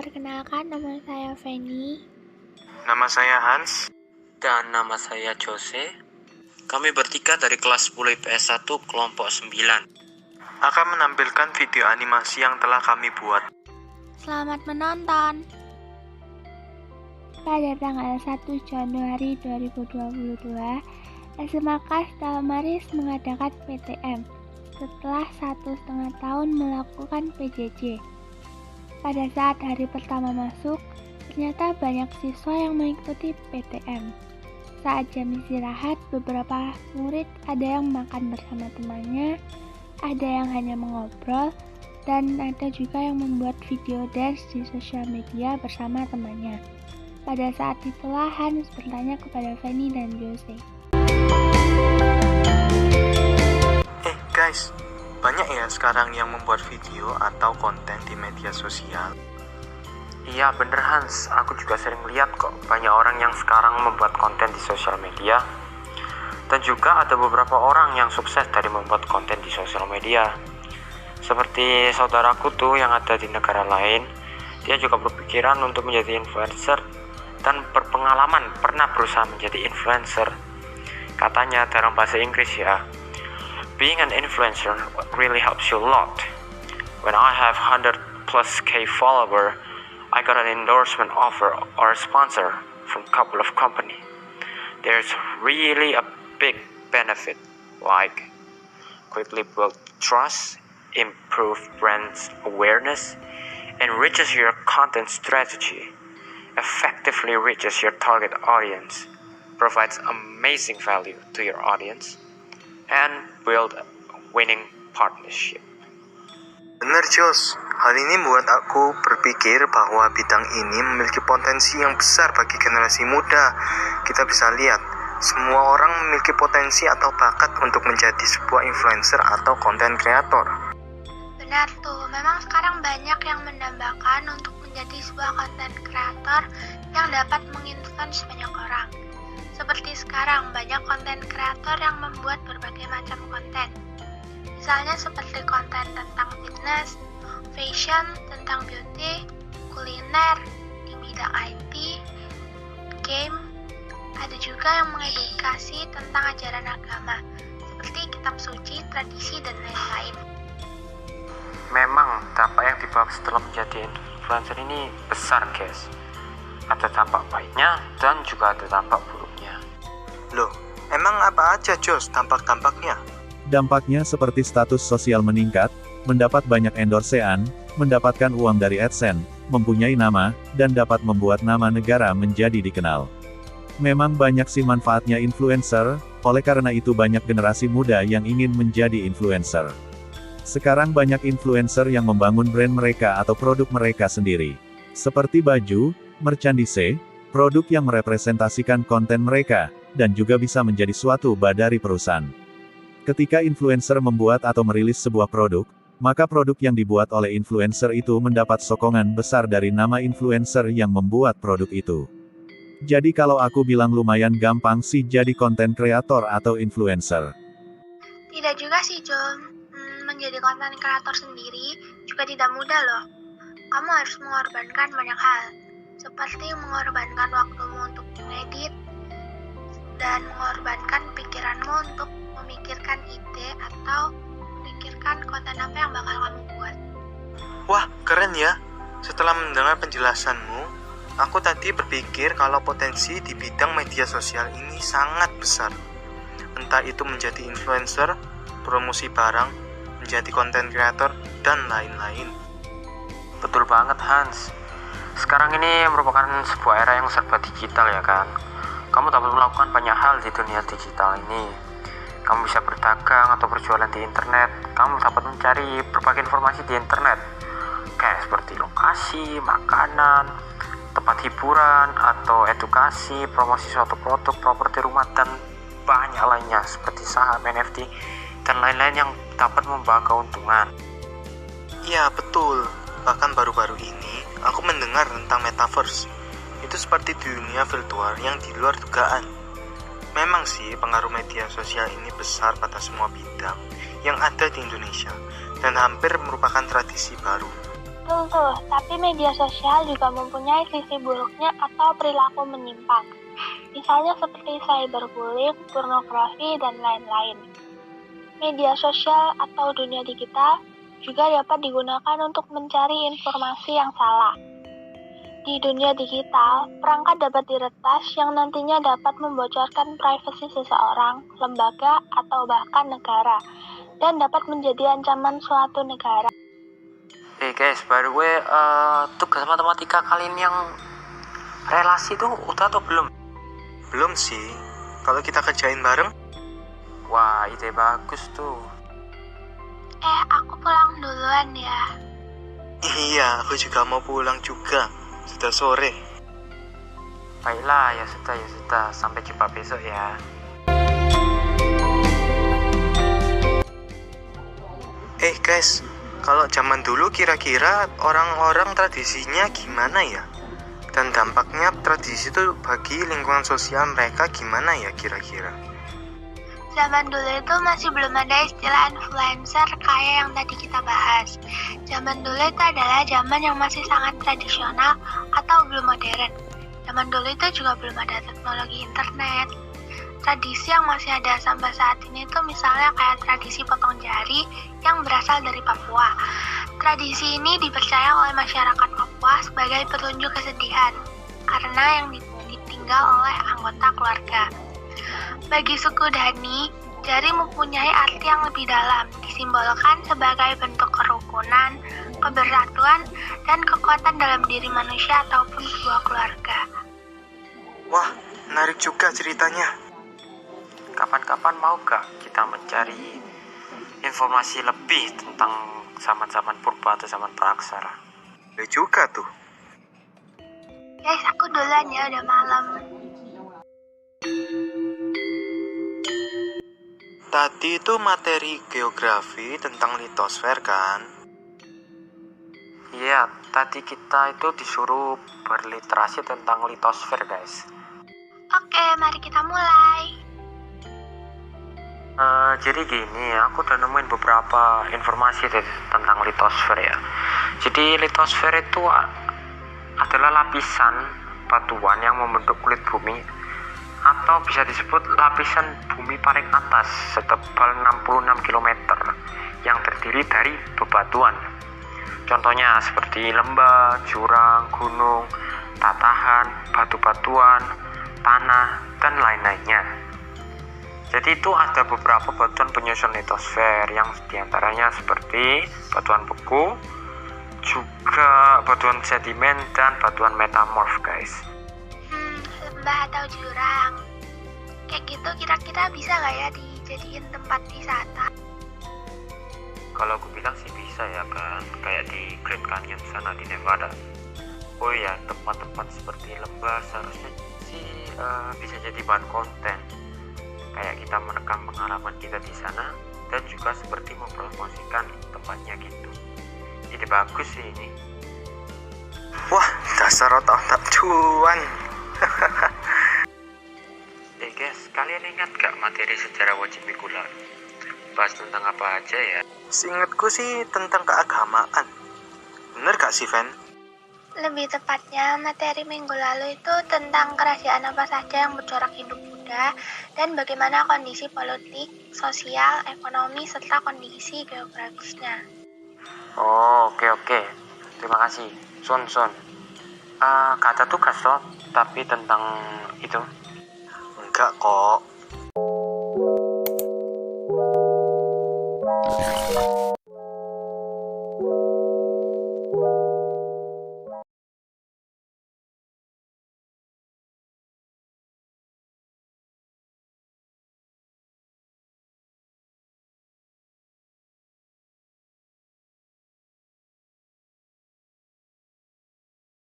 perkenalkan nama saya Feni. Nama saya Hans. Dan nama saya Jose. Kami bertiga dari kelas 10 IPS 1 kelompok 9. Akan menampilkan video animasi yang telah kami buat. Selamat menonton. Pada tanggal 1 Januari 2022, SMA KAS Damaris mengadakan PTM setelah 1,5 tahun melakukan PJJ. Pada saat hari pertama masuk, ternyata banyak siswa yang mengikuti PTM. Saat jam istirahat, beberapa murid ada yang makan bersama temannya, ada yang hanya mengobrol, dan ada juga yang membuat video dance di sosial media bersama temannya. Pada saat itulah Hans bertanya kepada Feni dan Jose. Guys, banyak ya sekarang yang membuat video atau konten di media sosial. Iya bener Hans, aku juga sering lihat kok banyak orang yang sekarang membuat konten di sosial media. Dan juga ada beberapa orang yang sukses dari membuat konten di sosial media. Seperti saudaraku tuh yang ada di negara lain, dia juga berpikiran untuk menjadi influencer dan berpengalaman pernah berusaha menjadi influencer. Katanya dalam bahasa Inggris ya, being an influencer really helps you a lot. When I have 100 plus K follower, I got an endorsement offer or a sponsor from a couple of company. There's really a big benefit, like quickly build trust, improve brand awareness, enriches your content strategy, effectively reaches your target audience, provides amazing value to your audience, and build a winning partnership. Bener Jos, hal ini membuat aku berpikir bahwa bidang ini memiliki potensi yang besar bagi generasi muda. Kita bisa lihat, semua orang memiliki potensi atau bakat untuk menjadi sebuah influencer atau konten kreator. Benar tuh, memang sekarang banyak yang mendambakan untuk menjadi sebuah konten kreator yang dapat menginfluence banyak orang. Seperti sekarang, banyak konten kreator yang membuat berbagai macam konten. Misalnya seperti konten tentang fitness, fashion, tentang beauty, kuliner, di bidang IT, game. Ada juga yang mengedukasi tentang ajaran agama, seperti kitab suci, tradisi, dan lain-lain. Memang dampak yang dibawa setelah menjadi influencer ini besar guys. Ada dampak baiknya dan juga ada dampak buruknya. Loh, emang apa aja Jos dampak-dampaknya? Dampaknya seperti status sosial meningkat, mendapat banyak endorsean, mendapatkan uang dari AdSense, mempunyai nama, dan dapat membuat nama negara menjadi dikenal. Memang banyak sih manfaatnya influencer, oleh karena itu banyak generasi muda yang ingin menjadi influencer. Sekarang banyak influencer yang membangun brand mereka atau produk mereka sendiri. Seperti baju, merchandise, produk yang merepresentasikan konten mereka, dan juga bisa menjadi suatu dari perusahaan. Ketika influencer membuat atau merilis sebuah produk, maka produk yang dibuat oleh influencer itu mendapat sokongan besar dari nama influencer yang membuat produk itu. Jadi kalau aku bilang lumayan gampang sih jadi konten kreator atau influencer. Tidak juga sih, Jom. Menjadi konten kreator sendiri juga tidak mudah loh. Kamu harus mengorbankan banyak hal, seperti mengorbankan waktumu untuk mengedit, dan mengorbankan pikiranmu untuk memikirkan ide atau memikirkan konten apa yang bakal kamu buat. Wah, keren ya. Setelah mendengar penjelasanmu, aku tadi berpikir kalau potensi di bidang media sosial ini sangat besar. Entah itu menjadi influencer, promosi barang, menjadi konten kreator, dan lain-lain. Betul banget Hans. Sekarang ini merupakan sebuah era yang serba digital ya kan. Kamu dapat melakukan banyak hal di dunia digital ini. Kamu bisa berdagang atau berjualan di internet. Kamu dapat mencari berbagai informasi di internet, kayak seperti lokasi, makanan, tempat hiburan, atau edukasi, promosi suatu produk, properti rumah, dan banyak lainnya seperti saham, NFT, dan lain-lain yang dapat membawa keuntungan. Iya, betul. Bahkan baru-baru ini, aku mendengar tentang metaverse. Itu seperti dunia virtual yang di luar dugaan. Memang sih, pengaruh media sosial ini besar pada semua bidang yang ada di Indonesia, dan hampir merupakan tradisi baru. Betul tuh, tapi media sosial juga mempunyai sisi buruknya atau perilaku menyimpang. Misalnya seperti cyberbullying, pornografi, dan lain-lain. Media sosial atau dunia digital juga dapat digunakan untuk mencari informasi yang salah. Di dunia digital, perangkat dapat diretas yang nantinya dapat membocorkan privasi seseorang, lembaga, atau bahkan negara, dan dapat menjadi ancaman suatu negara. Guys, by the way, tugas matematika kalian yang relasi tuh udah atau belum? Belum sih. Kalau kita kerjain bareng? Wah, ide bagus tuh. Aku pulang duluan ya. Iya, aku juga mau pulang juga. Sudah sore. Baiklah, ya sudah. Sampai jumpa besok ya. Guys, kalau zaman dulu kira-kira orang-orang tradisinya gimana ya? Dan dampaknya tradisi itu bagi lingkungan sosial mereka gimana ya kira-kira? Zaman dulu itu masih belum ada istilah influencer kayak yang tadi kita bahas. Zaman dulu itu adalah zaman yang masih sangat tradisional atau belum modern. Zaman dulu itu juga belum ada teknologi internet. Tradisi yang masih ada sampai saat ini itu misalnya kayak tradisi potong jari yang berasal dari Papua. Tradisi ini dipercaya oleh masyarakat Papua sebagai petunjuk kesedihan karena yang ditinggal oleh anggota keluarga. Bagi suku Dani, jari mempunyai arti yang lebih dalam, disimbolkan sebagai bentuk kerukunan, kebersatuan, dan kekuatan dalam diri manusia ataupun sebuah keluarga. Wah, menarik juga ceritanya. Kapan-kapan mau gak kita mencari informasi lebih tentang zaman-zaman purba atau zaman praksara? Boleh juga tuh. Guys, aku duluan ya, udah malam. Tadi itu materi geografi tentang litosfer kan? Iya, tadi kita itu disuruh berliterasi tentang litosfer, guys. Oke, mari kita mulai. Jadi gini, aku udah nemuin beberapa informasi tentang litosfer ya. Jadi litosfer itu adalah lapisan batuan yang membentuk kulit bumi, atau bisa disebut lapisan bumi paling atas setebal 66 km yang terdiri dari bebatuan. Contohnya seperti lembah, jurang, gunung, tatahan, batu-batuan, tanah, dan lain-lainnya. Jadi itu ada beberapa batuan penyusun litosfer yang diantaranya seperti batuan beku, juga batuan sedimen, dan batuan metamorf, guys. Lembah atau jurang kayak gitu kira-kira bisa gak ya dijadiin tempat wisata? Kalau aku bilang sih bisa ya kan, kayak di Grand Canyon sana di Nevada. Oh ya, tempat-tempat seperti lembah seharusnya sih bisa jadi bahan konten, kayak kita merekam pengalaman kita di sana dan juga seperti mempromosikan tempatnya gitu. Ide bagus sih ini. Wah, dasar otak cuan. Guys, kalian ingat gak materi sejarah wajib minggu lalu? Bahas tentang apa aja ya? Seingatku sih tentang keagamaan. Bener gak sih, Ven? Lebih tepatnya, materi minggu lalu itu tentang kerahasiaan apa saja yang bercorak hidup Buddha dan bagaimana kondisi politik, sosial, ekonomi, serta kondisi geografisnya. Oh, oke. Terima kasih. Sun. Kata tugas toh, tapi tentang itu. Enggak kok.